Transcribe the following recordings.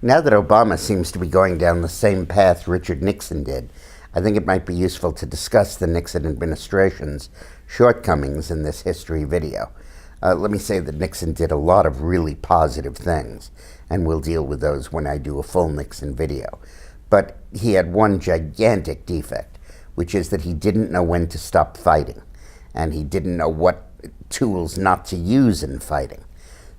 Now that Obama seems to be going down the same path Richard Nixon did, I think it might be useful to discuss the Nixon administration's shortcomings in this history video. Let me say that Nixon did a lot of really positive things, and we'll deal with those when I do a full Nixon video. But he had one gigantic defect, which is that he didn't know when to stop fighting, and he didn't know what tools not to use in fighting.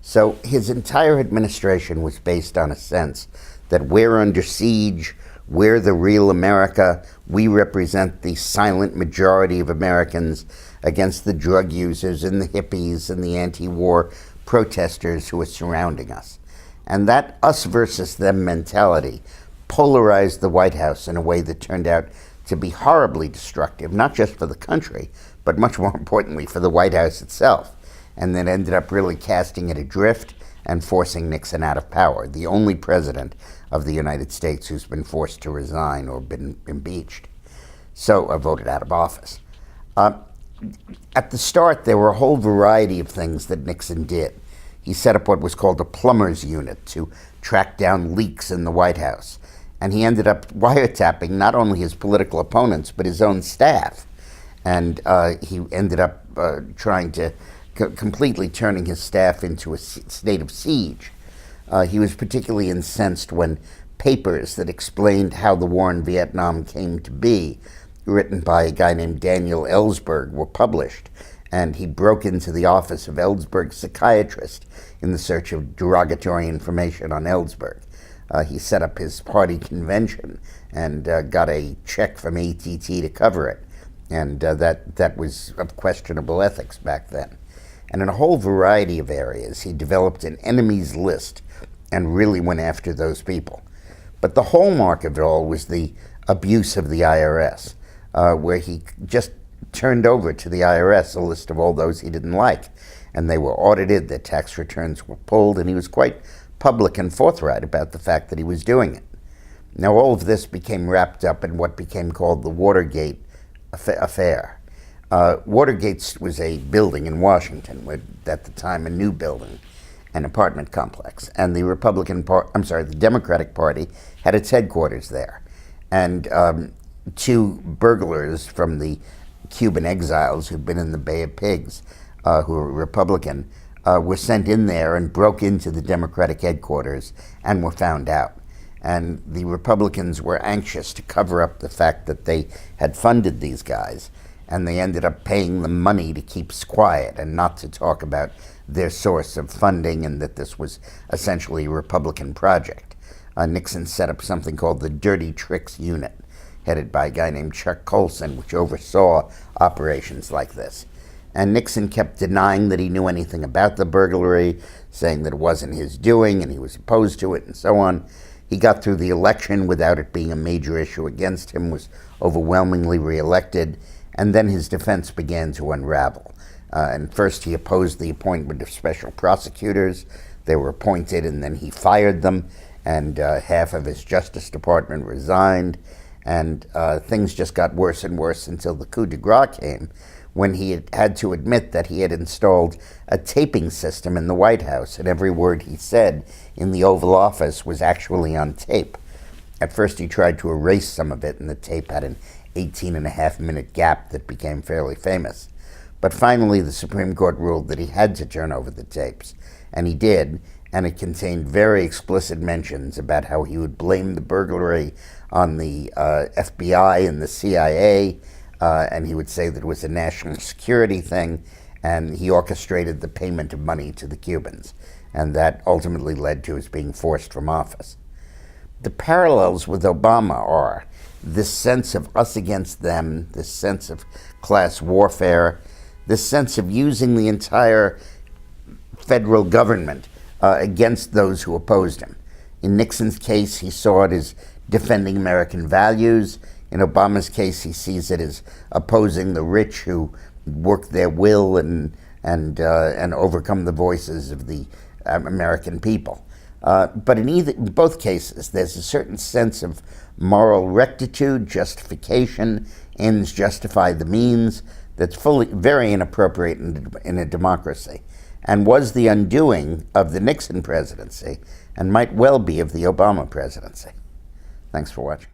So his entire administration was based on a sense that we're under siege, we're the real America, we represent the silent majority of Americans against the drug users and the hippies and the anti-war protesters who are surrounding us. And that us versus them mentality polarized the White House in a way that turned out to be horribly destructive, not just for the country, but much more importantly for the White House itself. And then ended up really casting it adrift and forcing Nixon out of power, the only president of the United States who's been forced to resign or been impeached, or voted out of office. At the start, there were a whole variety of things that Nixon did. He set up what was called a Plumbers Unit to track down leaks in the White House. And he ended up wiretapping not only his political opponents, but his own staff. And he ended up trying to completely turning his staff into a state of siege. He was particularly incensed when papers that explained how the war in Vietnam came to be, written by a guy named Daniel Ellsberg, were published. And he broke into the office of Ellsberg's psychiatrist in the search of derogatory information on Ellsberg. He set up his party convention and got a check from AT&T to cover it. And that was of questionable ethics back then. And in a whole variety of areas, he developed an enemies list and really went after those people. But the hallmark of it all was the abuse of the IRS, where he just turned over to the IRS a list of all those he didn't like. And they were audited, their tax returns were pulled, and he was quite public and forthright about the fact that he was doing it. Now, all of this became wrapped up in what became called the Watergate affair. Watergate was a building in Washington, at the time a new building, an apartment complex, and the Democratic Party had its headquarters there. And two burglars from the Cuban exiles who'd been in the Bay of Pigs, who were Republican, were sent in there and broke into the Democratic headquarters and were found out. And the Republicans were anxious to cover up the fact that they had funded these guys, and they ended up paying them money to keep quiet and not to talk about their source of funding and that this was essentially a Republican project. Nixon set up something called the Dirty Tricks Unit, headed by a guy named Chuck Colson, which oversaw operations like this. And Nixon kept denying that he knew anything about the burglary, saying that it wasn't his doing and he was opposed to it and so on. He got through the election without it being a major issue against him, was overwhelmingly reelected, and then his defense began to unravel. And first he opposed the appointment of special prosecutors. They were appointed and then he fired them, and half of his Justice Department resigned, and things just got worse and worse until the coup de grace came, when he had to admit that he had installed a taping system in the White House, and every word he said in the Oval Office was actually on tape. At first he tried to erase some of it, and the tape had an 18-and-a-half-minute gap that became fairly famous. But finally the Supreme Court ruled that he had to turn over the tapes, and he did, and it contained very explicit mentions about how he would blame the burglary on the FBI and the CIA, and he would say that it was a national security thing, and he orchestrated the payment of money to the Cubans, and that ultimately led to his being forced from office. The parallels with Obama are this sense of us against them, this sense of class warfare, this sense of using the entire federal government against those who opposed him. In Nixon's case, he saw it as defending American values. In Obama's case, he sees it as opposing the rich who work their will and overcome the voices of the American people. But in both cases, there's a certain sense of moral rectitude, justification, ends justify the means, that's very inappropriate in a democracy. and was the undoing of the Nixon presidency, and might well be of the Obama presidency. Thanks for watching.